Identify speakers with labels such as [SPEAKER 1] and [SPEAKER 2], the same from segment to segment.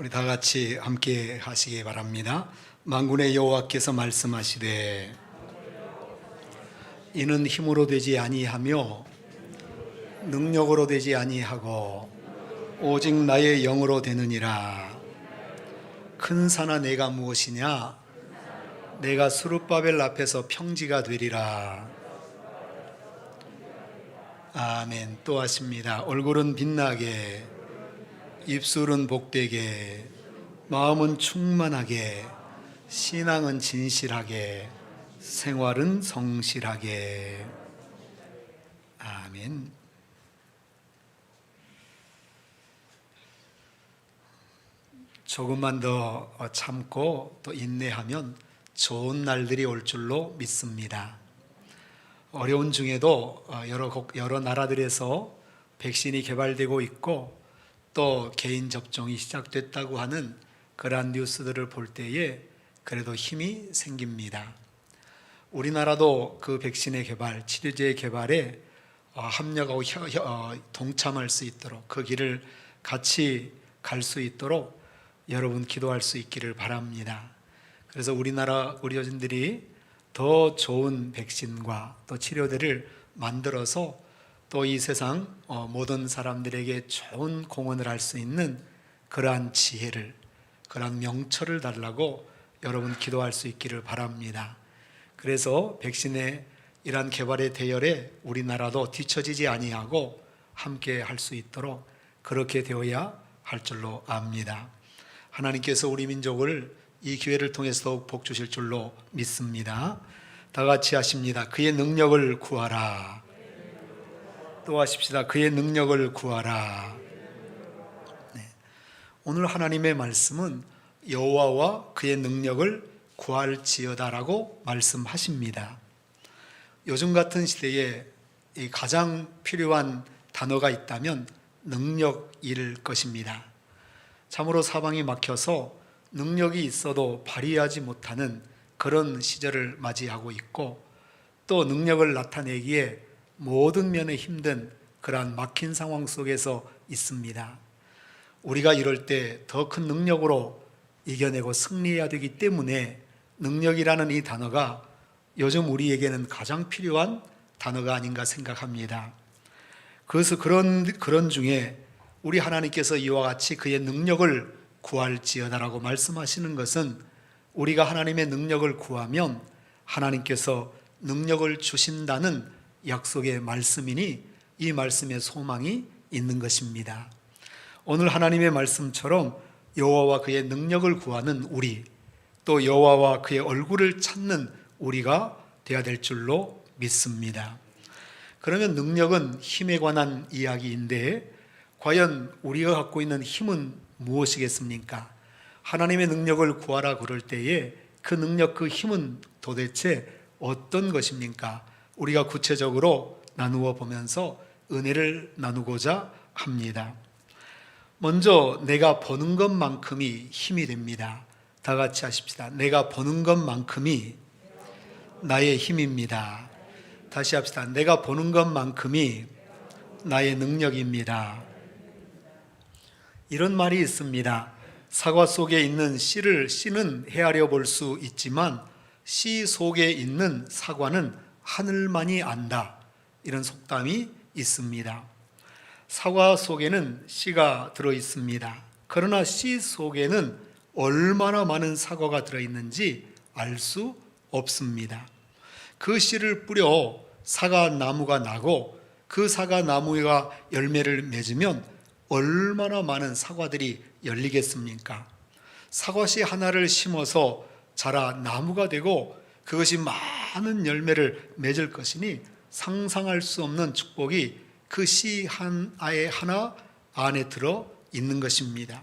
[SPEAKER 1] 우리 다 같이 함께 하시기 바랍니다. 만군의 여호와께서 말씀하시되 이는 힘으로 되지 아니하며 능력으로 되지 아니하고 오직 나의 영으로 되느니라. 큰 산아 내가 무엇이냐? 내가 스룹바벨 앞에서 평지가 되리라. 아멘. 또 하십니다. 얼굴은 빛나게, 입술은 복되게, 마음은 충만하게, 신앙은 진실하게, 생활은 성실하게. 아멘. 조금만 더 참고 또 인내하면 좋은 날들이 올 줄로 믿습니다. 어려운 중에도 여러 나라들에서 백신이 개발되고 있고 또 개인 접종이 시작됐다고 하는 그러한 뉴스들을 볼 때에 그래도 힘이 생깁니다. 우리나라도 그 백신의 개발, 치료제의 개발에 합력하고 동참할 수 있도록 그 길을 같이 갈 수 있도록 여러분 기도할 수 있기를 바랍니다. 그래서 우리나라 의료진들이 더 좋은 백신과 또 치료제를 만들어서 또 이 세상 모든 사람들에게 좋은 공헌을 할 수 있는 그러한 지혜를, 그러한 명철을 달라고 여러분 기도할 수 있기를 바랍니다. 그래서 백신의 이러한 개발의 대열에 우리나라도 뒤처지지 아니하고 함께 할 수 있도록 그렇게 되어야 할 줄로 압니다. 하나님께서 우리 민족을 이 기회를 통해서 더욱 복 주실 줄로 믿습니다. 다 같이 하십니다. 그의 능력을 구하라. 또 하십시다. 그의 능력을 구하라. 네. 오늘 하나님의 말씀은 여호와와 그의 능력을 구할지어다라고 말씀하십니다. 요즘 같은 시대에 가장 필요한 단어가 있다면 능력일 것입니다. 참으로 사방이 막혀서 능력이 있어도 발휘하지 못하는 그런 시절을 맞이하고 있고 또 능력을 나타내기에 모든 면에 힘든 그러한 막힌 상황 속에서 있습니다. 우리가 이럴 때 더 큰 능력으로 이겨내고 승리해야 되기 때문에 능력이라는 이 단어가 요즘 우리에게는 가장 필요한 단어가 아닌가 생각합니다. 그래서 그런 중에 우리 하나님께서 이와 같이 그의 능력을 구할지어다라고 말씀하시는 것은 우리가 하나님의 능력을 구하면 하나님께서 능력을 주신다는 약속의 말씀이니 이 말씀에 소망이 있는 것입니다. 오늘 하나님의 말씀처럼 여호와와 그의 능력을 구하는 우리, 또 여호와와 그의 얼굴을 찾는 우리가 되어야 될 줄로 믿습니다. 그러면 능력은 힘에 관한 이야기인데 과연 우리가 갖고 있는 힘은 무엇이겠습니까? 하나님의 능력을 구하라 그럴 때에 그 능력, 그 힘은 도대체 어떤 것입니까? 우리가 구체적으로 나누어 보면서 은혜를 나누고자 합니다. 먼저 내가 버는 것만큼이 힘이 됩니다. 다 같이 하십시다. 내가 버는 것만큼이 나의 힘입니다. 다시 합시다. 내가 버는 것만큼이 나의 능력입니다. 이런 말이 있습니다. 사과 속에 있는 씨는 헤아려 볼 수 있지만 씨 속에 있는 사과는 하늘만이 안다. 이런 속담이 있습니다. 사과 속에는 씨가 들어 있습니다. 그러나 씨 속에는 얼마나 많은 사과가 들어 있는지 알 수 없습니다. 그 씨를 뿌려 사과나무가 나고 그 사과나무가 열매를 맺으면 얼마나 많은 사과들이 열리겠습니까? 사과씨 하나를 심어서 자라 나무가 되고 그것이 많은 열매를 맺을 것이니 상상할 수 없는 축복이 그 씨 하나 안에 들어 있는 것입니다.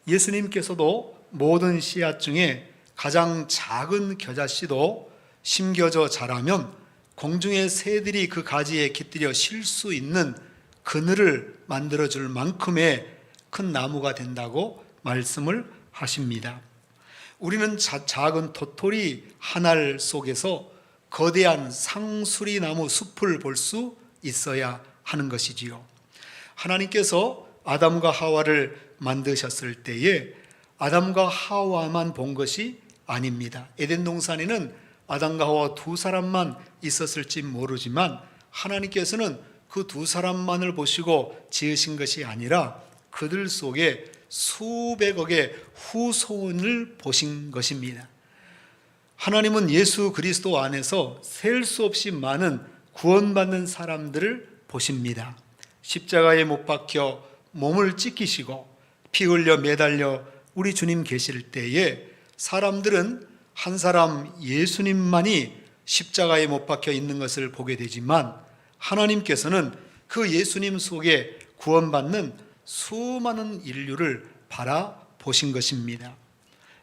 [SPEAKER 1] 예수님께서도 모든 씨앗 중에 가장 작은 겨자씨도 심겨져 자라면 공중의 새들이 그 가지에 깃들여 쉴 수 있는 그늘을 만들어줄 만큼의 큰 나무가 된다고 말씀을 하십니다. 우리는 작은 도토리 한 알 속에서 거대한 상수리 나무 숲을 볼 수 있어야 하는 것이지요. 하나님께서 아담과 하와를 만드셨을 때에 아담과 하와만 본 것이 아닙니다. 에덴 동산에는 아담과 하와 두 사람만 있었을지 모르지만 하나님께서는 그 두 사람만을 보시고 지으신 것이 아니라 그들 속에 수백억의 후손을 보신 것입니다. 하나님은 예수 그리스도 안에서 셀 수 없이 많은 구원받는 사람들을 보십니다. 십자가에 못 박혀 몸을 찢기시고 피 흘려 매달려 우리 주님 계실 때에 사람들은 한 사람 예수님만이 십자가에 못 박혀 있는 것을 보게 되지만 하나님께서는 그 예수님 속에 구원받는 수많은 인류를 바라보신 것입니다.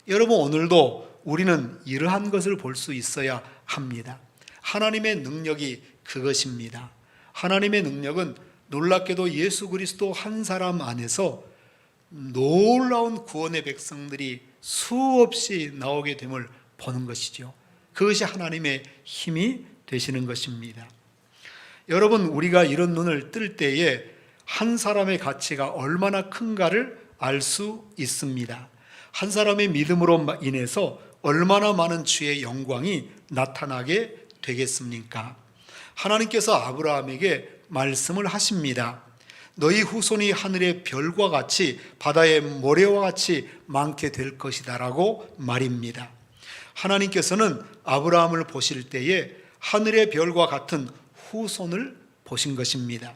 [SPEAKER 1] 여러분, 오늘도 우리는 이러한 것을 볼 수 있어야 합니다. 하나님의 능력이 그것입니다. 하나님의 능력은 놀랍게도 예수 그리스도 한 사람 안에서 놀라운 구원의 백성들이 수없이 나오게 됨을 보는 것이죠. 그것이 하나님의 힘이 되시는 것입니다. 여러분, 우리가 이런 눈을 뜰 때에 한 사람의 가치가 얼마나 큰가를 알 수 있습니다. 한 사람의 믿음으로 인해서 얼마나 많은 주의 영광이 나타나게 되겠습니까? 하나님께서 아브라함에게 말씀을 하십니다. 너희 후손이 하늘의 별과 같이 바다의 모래와 같이 많게 될 것이다 라고 말입니다. 하나님께서는 아브라함을 보실 때에 하늘의 별과 같은 후손을 보신 것입니다.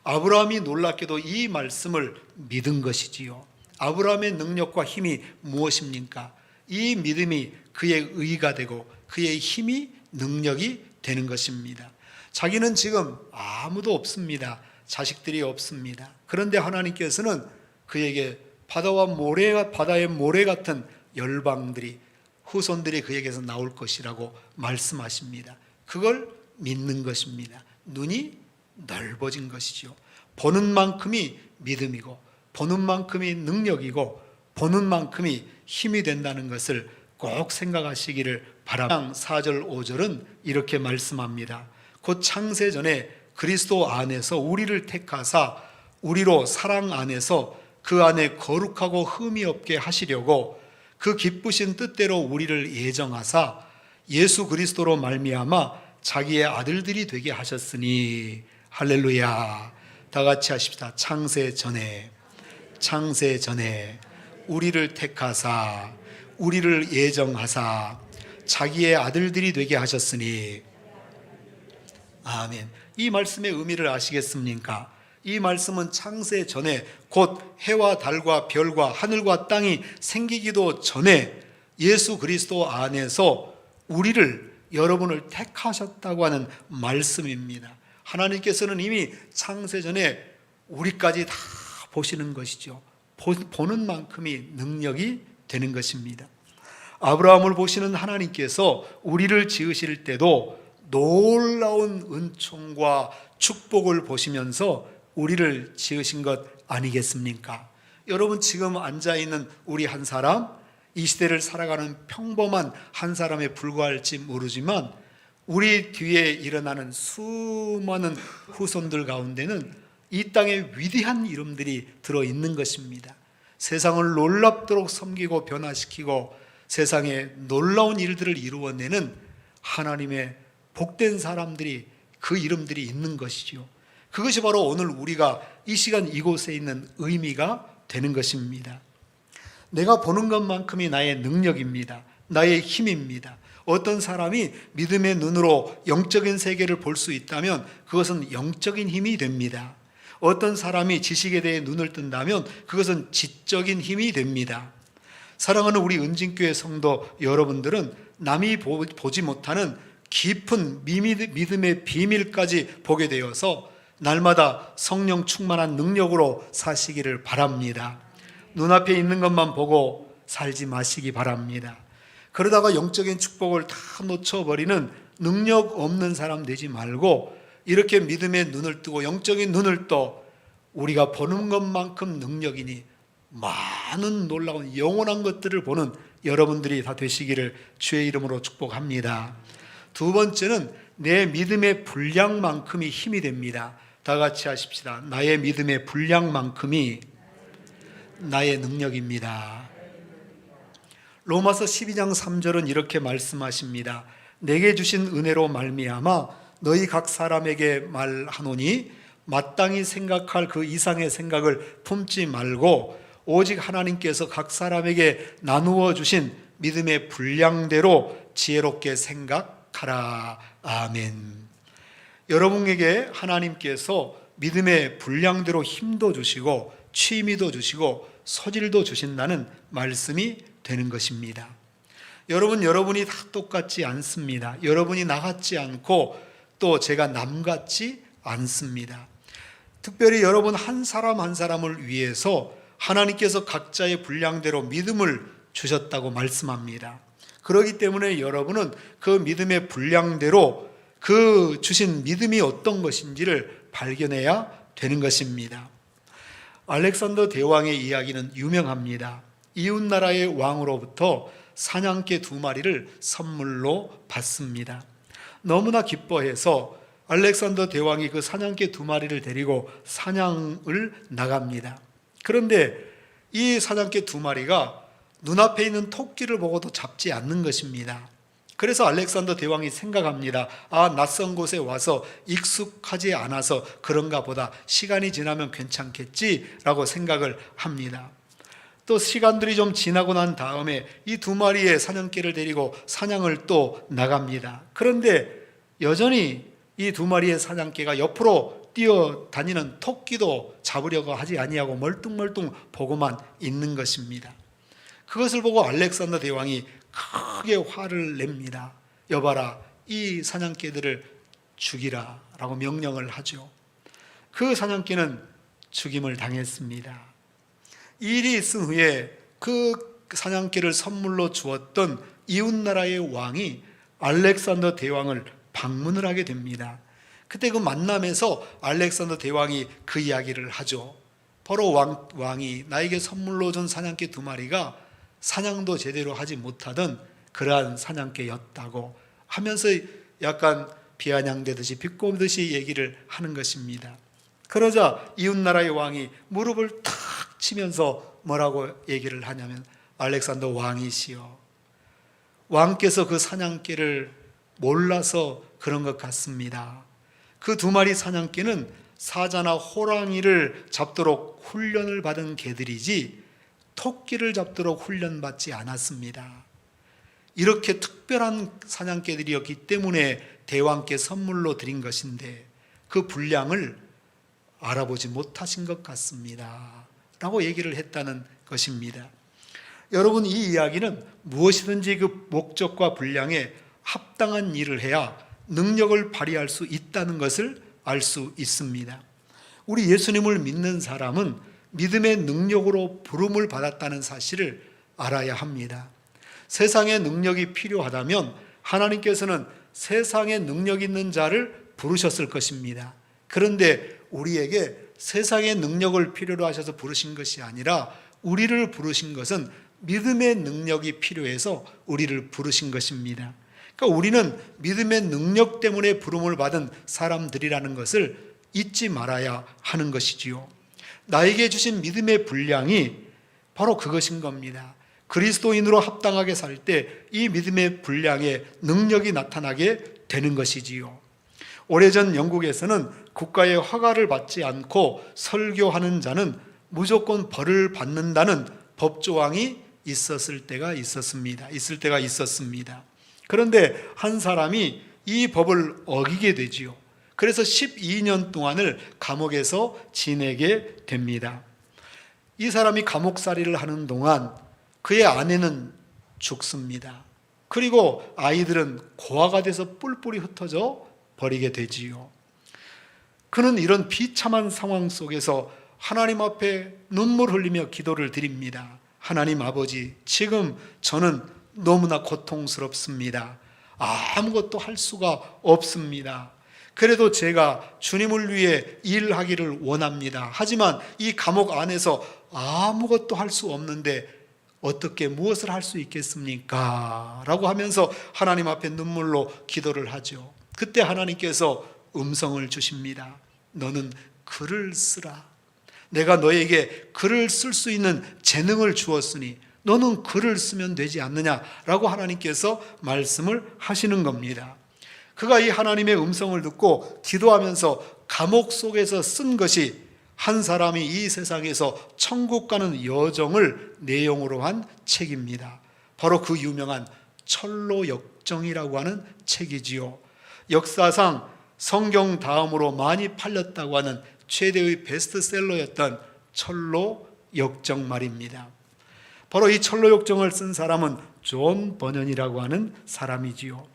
[SPEAKER 1] 아브라함이 놀랍게도 이 말씀을 믿은 것이지요. 아브라함의 능력과 힘이 무엇입니까? 이 믿음이 그의 의가 되고 그의 힘이 능력이 되는 것입니다. 자기는 지금 아무도 없습니다. 자식들이 없습니다. 그런데 하나님께서는 그에게 바다의 모래 같은 열방들이, 후손들이 그에게서 나올 것이라고 말씀하십니다. 그걸 믿는 것입니다. 눈이 넓어진 것이죠. 보는 만큼이 믿음이고 보는 만큼이 능력이고 보는 만큼이 힘이 된다는 것을 꼭 생각하시기를 바랍니다. 4절 5절은 이렇게 말씀합니다. 곧 창세전에 그리스도 안에서 우리를 택하사 우리로 사랑 안에서 그 안에 거룩하고 흠이 없게 하시려고 그 기쁘신 뜻대로 우리를 예정하사 예수 그리스도로 말미암아 자기의 아들들이 되게 하셨으니. 할렐루야. 다 같이 하십시다. 창세전에 우리를 택하사 우리를 예정하사 자기의 아들들이 되게 하셨으니. 아멘. 이 말씀의 의미를 아시겠습니까? 이 말씀은 창세 전에, 곧 해와 달과 별과 하늘과 땅이 생기기도 전에 예수 그리스도 안에서 우리를, 여러분을 택하셨다고 하는 말씀입니다. 하나님께서는 이미 창세 전에 우리까지 다 보시는 것이죠. 보는 만큼이 능력이 되는 것입니다. 아브라함을 보시는 하나님께서 우리를 지으실 때도 놀라운 은총과 축복을 보시면서 우리를 지으신 것 아니겠습니까? 여러분, 지금 앉아있는 우리 한 사람, 이 시대를 살아가는 평범한 한 사람에 불과할지 모르지만 우리 뒤에 일어나는 수많은 후손들 가운데는 이 땅에 위대한 이름들이 들어있는 것입니다. 세상을 놀랍도록 섬기고 변화시키고 세상에 놀라운 일들을 이루어내는 하나님의 복된 사람들이, 그 이름들이 있는 것이죠. 그것이 바로 오늘 우리가 이 시간 이곳에 있는 의미가 되는 것입니다. 내가 보는 것만큼이 나의 능력입니다. 나의 힘입니다. 어떤 사람이 믿음의 눈으로 영적인 세계를 볼 수 있다면 그것은 영적인 힘이 됩니다. 어떤 사람이 지식에 대해 눈을 뜬다면 그것은 지적인 힘이 됩니다. 사랑하는 우리 은진교회 성도 여러분들은 남이 보지 못하는 깊은 믿음의 비밀까지 보게 되어서 날마다 성령 충만한 능력으로 사시기를 바랍니다. 눈앞에 있는 것만 보고 살지 마시기 바랍니다. 그러다가 영적인 축복을 다 놓쳐버리는 능력 없는 사람 되지 말고 이렇게 믿음의 눈을 뜨고 영적인 눈을 떠 우리가 보는 것만큼 능력이니 많은 놀라운 영원한 것들을 보는 여러분들이 다 되시기를 주의 이름으로 축복합니다. 두 번째는 내 믿음의 분량만큼이 힘이 됩니다. 다 같이 하십시다. 나의 믿음의 분량만큼이 나의 능력입니다. 로마서 12장 3절은 이렇게 말씀하십니다. 내게 주신 은혜로 말미암아 너희 각 사람에게 말하노니 마땅히 생각할 그 이상의 생각을 품지 말고 오직 하나님께서 각 사람에게 나누어 주신 믿음의 분량대로 지혜롭게 생각하라. 아멘. 여러분에게 하나님께서 믿음의 분량대로 힘도 주시고 취미도 주시고 소질도 주신다는 말씀이 되는 것입니다. 여러분이 다 똑같지 않습니다. 여러분이 나 같지 않고 또 제가 남 같지 않습니다. 특별히 여러분 한 사람 한 사람을 위해서 하나님께서 각자의 분량대로 믿음을 주셨다고 말씀합니다. 그렇기 때문에 여러분은 그 믿음의 분량대로 그 주신 믿음이 어떤 것인지를 발견해야 되는 것입니다. 알렉산더 대왕의 이야기는 유명합니다. 이웃나라의 왕으로부터 사냥개 2마리를 선물로 받습니다. 너무나 기뻐해서 알렉산더 대왕이 그 사냥개 2마리를 데리고 사냥을 나갑니다. 그런데 이 사냥개 2마리가 눈앞에 있는 토끼를 보고도 잡지 않는 것입니다. 그래서 알렉산더 대왕이 생각합니다. 낯선 곳에 와서 익숙하지 않아서 그런가 보다, 시간이 지나면 괜찮겠지라고 생각을 합니다. 또 시간들이 좀 지나고 난 다음에 이 2마리의 사냥개를 데리고 사냥을 또 나갑니다. 그런데 여전히 이 2마리의 사냥개가 옆으로 뛰어다니는 토끼도 잡으려고 하지 아니하고 멀뚱멀뚱 보고만 있는 것입니다. 그것을 보고 알렉산더 대왕이 크게 화를 냅니다. 여봐라, 이 사냥개들을 죽이라 라고 명령을 하죠. 그 사냥개는 죽임을 당했습니다. 일이 있은 후에 그 사냥개를 선물로 주었던 이웃나라의 왕이 알렉산더 대왕을 방문을 하게 됩니다. 그때 그 만남에서 알렉산더 대왕이 그 이야기를 하죠. 바로 왕이 나에게 선물로 준 사냥개 2마리가 사냥도 제대로 하지 못하던 그러한 사냥개였다고 하면서 약간 비아냥대듯이 비꼬듯이 얘기를 하는 것입니다. 그러자 이웃나라의 왕이 무릎을 탁 치면서 뭐라고 얘기를 하냐면, 알렉산더 왕이시여, 왕께서 그 사냥개를 몰라서 그런 것 같습니다. 그 2마리 사냥개는 사자나 호랑이를 잡도록 훈련을 받은 개들이지 토끼를 잡도록 훈련받지 않았습니다. 이렇게 특별한 사냥개들이었기 때문에 대왕께 선물로 드린 것인데 그 분량을 알아보지 못하신 것 같습니다 라고 얘기를 했다는 것입니다. 여러분, 이 이야기는 무엇이든지 그 목적과 분량에 합당한 일을 해야 능력을 발휘할 수 있다는 것을 알 수 있습니다. 우리 예수님을 믿는 사람은 믿음의 능력으로 부름을 받았다는 사실을 알아야 합니다. 세상에 능력이 필요하다면 하나님께서는 세상에 능력 있는 자를 부르셨을 것입니다. 그런데 우리에게 세상의 능력을 필요로 하셔서 부르신 것이 아니라 우리를 부르신 것은 믿음의 능력이 필요해서 우리를 부르신 것입니다. 그러니까 우리는 믿음의 능력 때문에 부름을 받은 사람들이라는 것을 잊지 말아야 하는 것이지요. 나에게 주신 믿음의 분량이 바로 그것인 겁니다. 그리스도인으로 합당하게 살 때 이 믿음의 분량에 능력이 나타나게 되는 것이지요. 오래전 영국에서는 국가의 허가를 받지 않고 설교하는 자는 무조건 벌을 받는다는 법조항이 있을 때가 있었습니다. 그런데 한 사람이 이 법을 어기게 되지요. 그래서 12년 동안을 감옥에서 지내게 됩니다. 이 사람이 감옥살이를 하는 동안 그의 아내는 죽습니다. 그리고 아이들은 고아가 돼서 뿔뿔이 흩어져 버리게 되지요. 그는 이런 비참한 상황 속에서 하나님 앞에 눈물 흘리며 기도를 드립니다. 하나님 아버지, 지금 저는 너무나 고통스럽습니다. 아무것도 할 수가 없습니다. 그래도 제가 주님을 위해 일하기를 원합니다. 하지만 이 감옥 안에서 아무것도 할 수 없는데 어떻게 무엇을 할 수 있겠습니까? 라고 하면서 하나님 앞에 눈물로 기도를 하죠. 그때 하나님께서 음성을 주십니다. 너는 글을 쓰라. 내가 너에게 글을 쓸 수 있는 재능을 주었으니 너는 글을 쓰면 되지 않느냐라고 하나님께서 말씀을 하시는 겁니다. 그가 이 하나님의 음성을 듣고 기도하면서 감옥 속에서 쓴 것이 한 사람이 이 세상에서 천국 가는 여정을 내용으로 한 책입니다. 바로 그 유명한 철로역정이라고 하는 책이지요. 역사상 성경 다음으로 많이 팔렸다고 하는 최대의 베스트셀러였던 철로역정 말입니다. 바로 이 철로역정을 쓴 사람은 존 버년이라고 하는 사람이지요.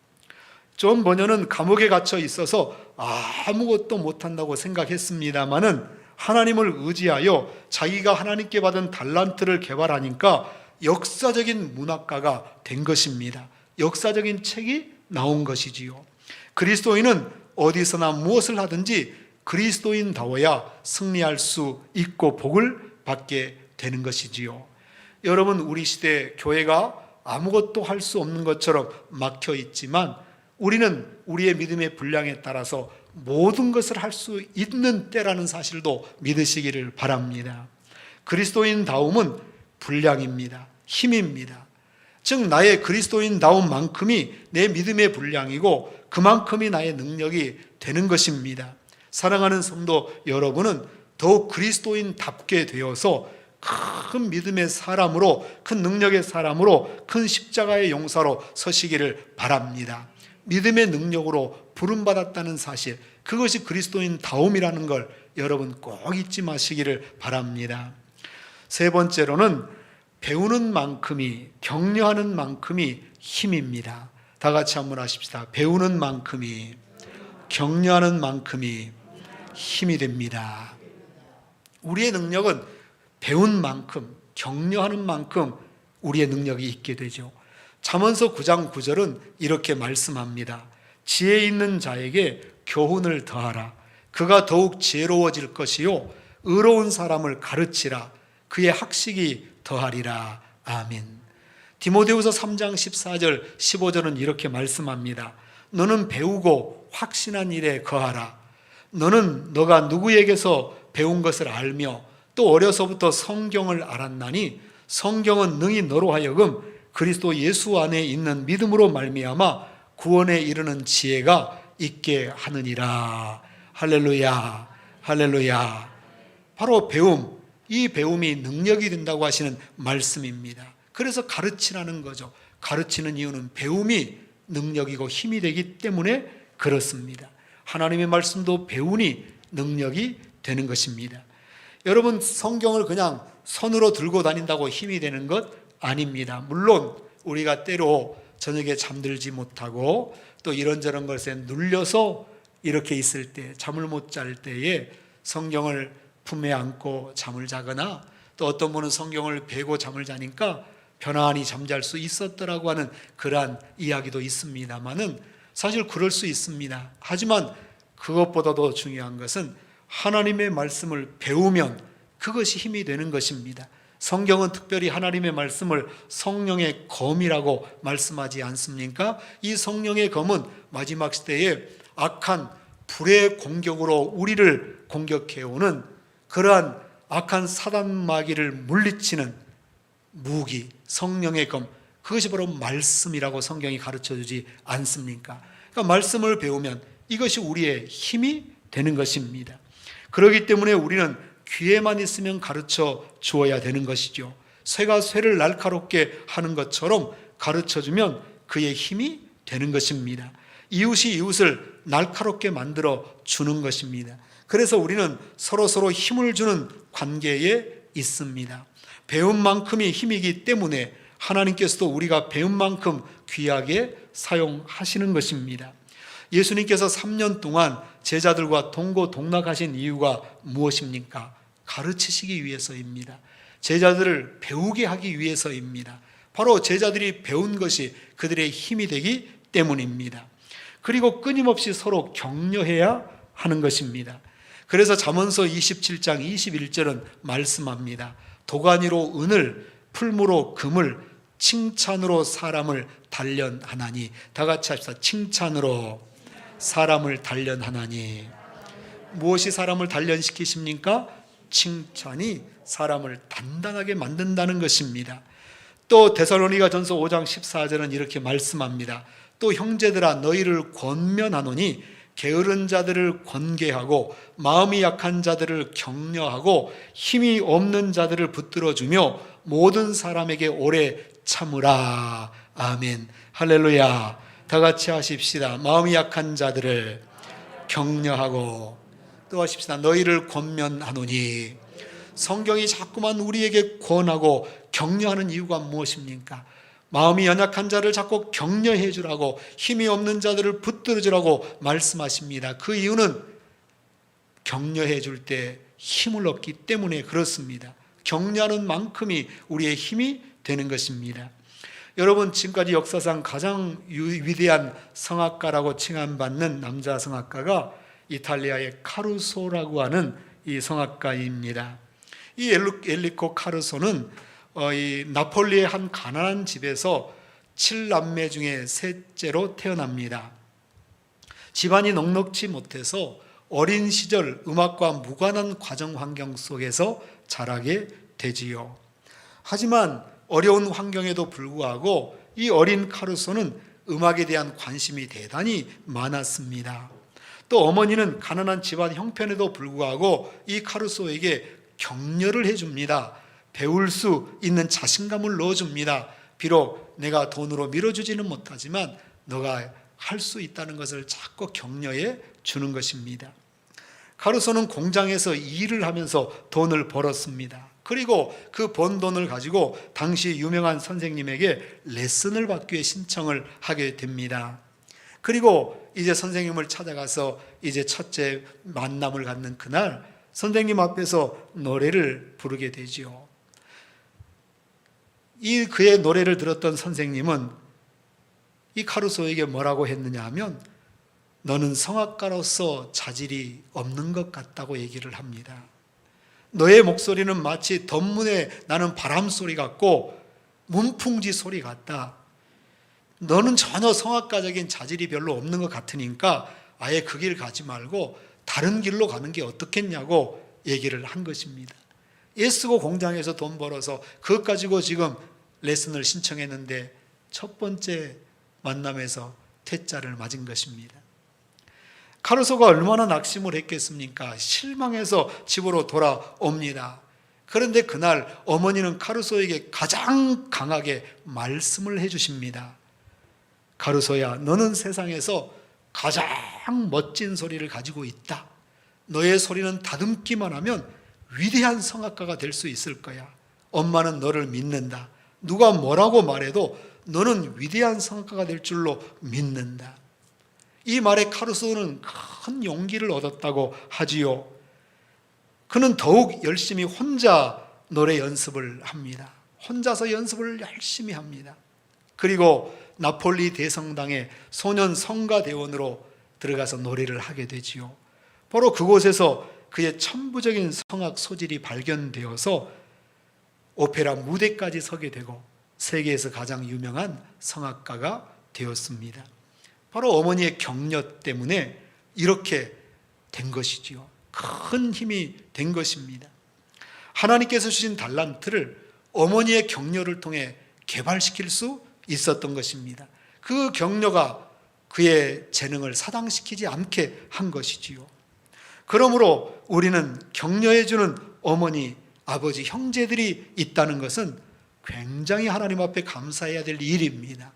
[SPEAKER 1] 존 버년은 감옥에 갇혀 있어서 아무것도 못한다고 생각했습니다마는 하나님을 의지하여 자기가 하나님께 받은 달란트를 개발하니까 역사적인 문학가가 된 것입니다. 역사적인 책이 나온 것이지요. 그리스도인은 어디서나 무엇을 하든지 그리스도인다워야 승리할 수 있고 복을 받게 되는 것이지요. 여러분, 우리 시대 교회가 아무것도 할 수 없는 것처럼 막혀 있지만 우리는 우리의 믿음의 분량에 따라서 모든 것을 할 수 있는 때라는 사실도 믿으시기를 바랍니다. 그리스도인다움은 분량입니다. 힘입니다. 즉 나의 그리스도인다운 만큼이 내 믿음의 분량이고 그만큼이 나의 능력이 되는 것입니다. 사랑하는 성도 여러분은 더욱 그리스도인답게 되어서 큰 믿음의 사람으로, 큰 능력의 사람으로, 큰 십자가의 용사로 서시기를 바랍니다. 믿음의 능력으로 부름받았다는 사실, 그것이 그리스도인다움이라는 걸 여러분 꼭 잊지 마시기를 바랍니다. 세 번째로는 배우는 만큼이, 격려하는 만큼이 힘입니다. 다 같이 한번 하십시다. 배우는 만큼이, 격려하는 만큼이 힘이 됩니다. 우리의 능력은 배운 만큼, 격려하는 만큼 우리의 능력이 있게 되죠. 잠언서 9장 9절은 이렇게 말씀합니다. 지혜 있는 자에게 교훈을 더하라. 그가 더욱 지혜로워질 것이요 의로운 사람을 가르치라. 그의 학식이 더하리라. 아멘. 디모데후서 3장 14절 15절은 이렇게 말씀합니다. 너는 배우고 확신한 일에 거하라. 너는 너가 누구에게서 배운 것을 알며 또 어려서부터 성경을 알았나니 성경은 능히 너로 하여금 그리스도 예수 안에 있는 믿음으로 말미암아 구원에 이르는 지혜가 있게 하느니라. 할렐루야, 할렐루야. 바로 배움, 이 배움이 능력이 된다고 하시는 말씀입니다. 그래서 가르치라는 거죠. 가르치는 이유는 배움이 능력이고 힘이 되기 때문에 그렇습니다. 하나님의 말씀도 배우니 능력이 되는 것입니다. 여러분, 성경을 그냥 손으로 들고 다닌다고 힘이 되는 것 아닙니다. 물론 우리가 때로 저녁에 잠들지 못하고 또 이런저런 것에 눌려서 이렇게 있을 때, 잠을 못 잘 때에 성경을 품에 안고 잠을 자거나 또 어떤 분은 성경을 베고 잠을 자니까 편안히 잠잘 수 있었더라고 하는 그러한 이야기도 있습니다만은 사실 그럴 수 있습니다. 하지만 그것보다도 중요한 것은 하나님의 말씀을 배우면 그것이 힘이 되는 것입니다. 성경은 특별히 하나님의 말씀을 성령의 검이라고 말씀하지 않습니까? 이 성령의 검은 마지막 시대에 악한 불의 공격으로 우리를 공격해오는 그러한 악한 사단 마귀를 물리치는 무기, 성령의 검, 그것이 바로 말씀이라고 성경이 가르쳐주지 않습니까? 그러니까 말씀을 배우면 이것이 우리의 힘이 되는 것입니다. 그렇기 때문에 우리는 귀에만 있으면 가르쳐 주어야 되는 것이죠. 쇠가 쇠를 날카롭게 하는 것처럼 가르쳐주면 그의 힘이 되는 것입니다. 이웃이 이웃을 날카롭게 만들어 주는 것입니다. 그래서 우리는 서로 힘을 주는 관계에 있습니다. 배운 만큼이 힘이기 때문에 하나님께서도 우리가 배운 만큼 귀하게 사용하시는 것입니다. 예수님께서 3년 동안 제자들과 동고동락하신 이유가 무엇입니까? 가르치시기 위해서입니다. 제자들을 배우게 하기 위해서입니다. 바로 제자들이 배운 것이 그들의 힘이 되기 때문입니다. 그리고 끊임없이 서로 격려해야 하는 것입니다. 그래서 잠언서 27장 21절은 말씀합니다. 도가니로 은을, 풀무로 금을, 칭찬으로 사람을 단련하나니. 다 같이 합시다. 칭찬으로 사람을 단련하나니. 무엇이 사람을 단련시키십니까? 칭찬이 사람을 단단하게 만든다는 것입니다. 또 데살로니가전서 5장 14절은 이렇게 말씀합니다. 또 형제들아 너희를 권면하노니 게으른 자들을 권계하고 마음이 약한 자들을 격려하고 힘이 없는 자들을 붙들어주며 모든 사람에게 오래 참으라. 아멘. 할렐루야. 다 같이 하십시다. 마음이 약한 자들을 격려하고 또 하십시다. 너희를 권면하노니. 성경이 자꾸만 우리에게 권하고 격려하는 이유가 무엇입니까? 마음이 연약한 자를 자꾸 격려해 주라고, 힘이 없는 자들을 붙들어 주라고 말씀하십니다. 그 이유는 격려해 줄 때 힘을 얻기 때문에 그렇습니다. 격려하는 만큼이 우리의 힘이 되는 것입니다. 여러분, 지금까지 역사상 가장 위대한 성악가라고 칭함받는 남자 성악가가 이탈리아의 카루소라고 하는 이 성악가입니다. 이 엘리코 카루소는 이 나폴리의 한 가난한 집에서 7남매 중에 셋째로 태어납니다. 집안이 넉넉지 못해서 어린 시절 음악과 무관한 가정 환경 속에서 자라게 되지요. 하지만 어려운 환경에도 불구하고 이 어린 카루소는 음악에 대한 관심이 대단히 많았습니다. 또 어머니는 가난한 집안 형편에도 불구하고 이 카루소에게 격려를 해줍니다. 배울 수 있는 자신감을 넣어줍니다. 비록 내가 돈으로 밀어주지는 못하지만 너가 할 수 있다는 것을 자꾸 격려해 주는 것입니다. 카루소는 공장에서 일을 하면서 돈을 벌었습니다. 그리고 그 번 돈을 가지고 당시 유명한 선생님에게 레슨을 받기 위해 신청을 하게 됩니다. 그리고 이제 선생님을 찾아가서 이제 첫째 만남을 갖는 그날 선생님 앞에서 노래를 부르게 되지요. 이 그의 노래를 들었던 선생님은 이 카루소에게 뭐라고 했느냐 하면 너는 성악가로서 자질이 없는 것 같다고 얘기를 합니다. 너의 목소리는 마치 덧문에 나는 바람 소리 같고 문풍지 소리 같다. 너는 전혀 성악가적인 자질이 별로 없는 것 같으니까 아예 그 길 가지 말고 다른 길로 가는 게 어떻겠냐고 얘기를 한 것입니다. 애쓰고 공장에서 돈 벌어서 그것 가지고 지금 레슨을 신청했는데 첫 번째 만남에서 퇴짜를 맞은 것입니다. 카루소가 얼마나 낙심을 했겠습니까? 실망해서 집으로 돌아옵니다. 그런데 그날 어머니는 카루소에게 가장 강하게 말씀을 해주십니다. 카루소야, 너는 세상에서 가장 멋진 소리를 가지고 있다. 너의 소리는 다듬기만 하면 위대한 성악가가 될 수 있을 거야. 엄마는 너를 믿는다. 누가 뭐라고 말해도 너는 위대한 성악가가 될 줄로 믿는다. 이 말에 카루소는 큰 용기를 얻었다고 하지요. 그는 더욱 열심히 혼자 노래 연습을 합니다. 혼자서 연습을 열심히 합니다. 그리고 나폴리 대성당의 소년 성가대원으로 들어가서 노래를 하게 되지요. 바로 그곳에서 그의 천부적인 성악 소질이 발견되어서 오페라 무대까지 서게 되고 세계에서 가장 유명한 성악가가 되었습니다. 바로 어머니의 격려 때문에 이렇게 된 것이지요. 큰 힘이 된 것입니다. 하나님께서 주신 달란트를 어머니의 격려를 통해 개발시킬 수 있었던 것입니다. 그 격려가 그의 재능을 사당시키지 않게 한 것이지요. 그러므로 우리는 격려해주는 어머니, 아버지, 형제들이 있다는 것은 굉장히 하나님 앞에 감사해야 될 일입니다.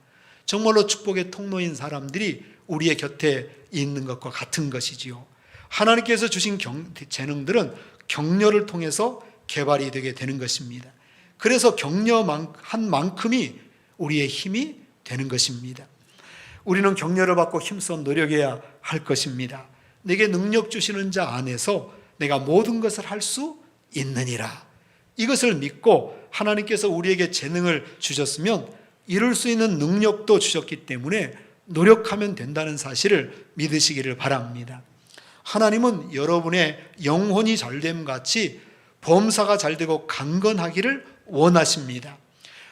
[SPEAKER 1] 정말로 축복의 통로인 사람들이 우리의 곁에 있는 것과 같은 것이지요. 하나님께서 주신 재능들은 격려를 통해서 개발이 되게 되는 것입니다. 그래서 격려한 만큼이 우리의 힘이 되는 것입니다. 우리는 격려를 받고 힘써 노력해야 할 것입니다. 내게 능력 주시는 자 안에서 내가 모든 것을 할 수 있느니라. 이것을 믿고 하나님께서 우리에게 재능을 주셨으면 이룰 수 있는 능력도 주셨기 때문에 노력하면 된다는 사실을 믿으시기를 바랍니다. 하나님은 여러분의 영혼이 잘됨 같이 범사가 잘되고 강건하기를 원하십니다.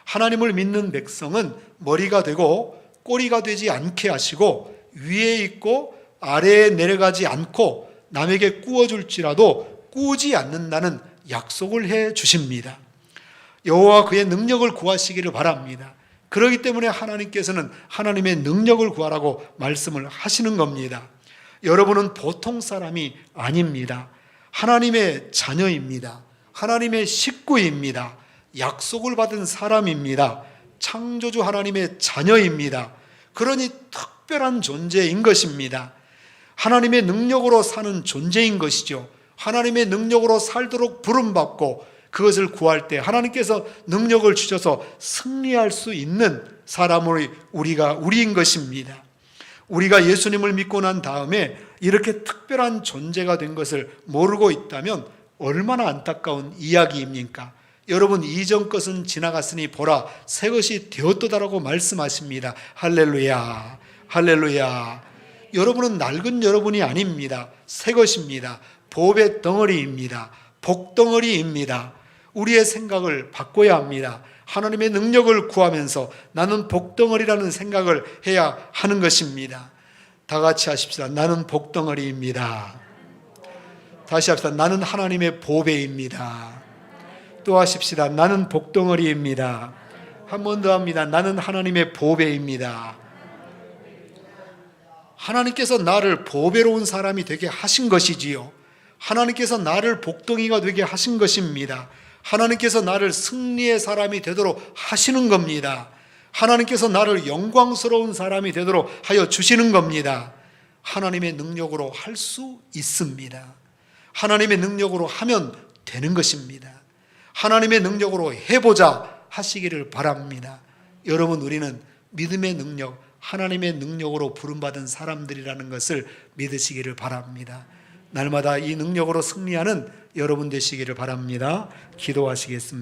[SPEAKER 1] 하나님을 믿는 백성은 머리가 되고 꼬리가 되지 않게 하시고 위에 있고 아래에 내려가지 않고 남에게 꾸어줄지라도 꾸지 않는다는 약속을 해 주십니다. 여호와 그의 능력을 구하시기를 바랍니다. 그렇기 때문에 하나님께서는 하나님의 능력을 구하라고 말씀을 하시는 겁니다. 여러분은 보통 사람이 아닙니다. 하나님의 자녀입니다. 하나님의 식구입니다. 약속을 받은 사람입니다. 창조주 하나님의 자녀입니다. 그러니 특별한 존재인 것입니다. 하나님의 능력으로 사는 존재인 것이죠. 하나님의 능력으로 살도록 부름받고 그것을 구할 때 하나님께서 능력을 주셔서 승리할 수 있는 사람으로 우리인 것입니다. 우리가 예수님을 믿고 난 다음에 이렇게 특별한 존재가 된 것을 모르고 있다면 얼마나 안타까운 이야기입니까? 여러분, 이전 것은 지나갔으니 보라 새 것이 되었도다라고 말씀하십니다. 할렐루야, 할렐루야. 여러분은 낡은 여러분이 아닙니다. 새 것입니다. 복의 덩어리입니다. 복덩어리입니다. 우리의 생각을 바꿔야 합니다. 하나님의 능력을 구하면서 나는 복덩어리라는 생각을 해야 하는 것입니다. 다 같이 하십시다. 나는 복덩어리입니다. 다시 합시다. 나는 하나님의 보배입니다. 또 하십시다. 나는 복덩어리입니다. 한 번 더 합니다. 나는 하나님의 보배입니다. 하나님께서 나를 보배로운 사람이 되게 하신 것이지요. 하나님께서 나를 복덩이가 되게 하신 것입니다. 하나님께서 나를 승리의 사람이 되도록 하시는 겁니다. 하나님께서 나를 영광스러운 사람이 되도록 하여 주시는 겁니다. 하나님의 능력으로 할 수 있습니다. 하나님의 능력으로 하면 되는 것입니다. 하나님의 능력으로 해보자 하시기를 바랍니다. 여러분, 우리는 믿음의 능력, 하나님의 능력으로 부름받은 사람들이라는 것을 믿으시기를 바랍니다. 날마다 이 능력으로 승리하는 여러분 되시기를 바랍니다. 기도하시겠습니다.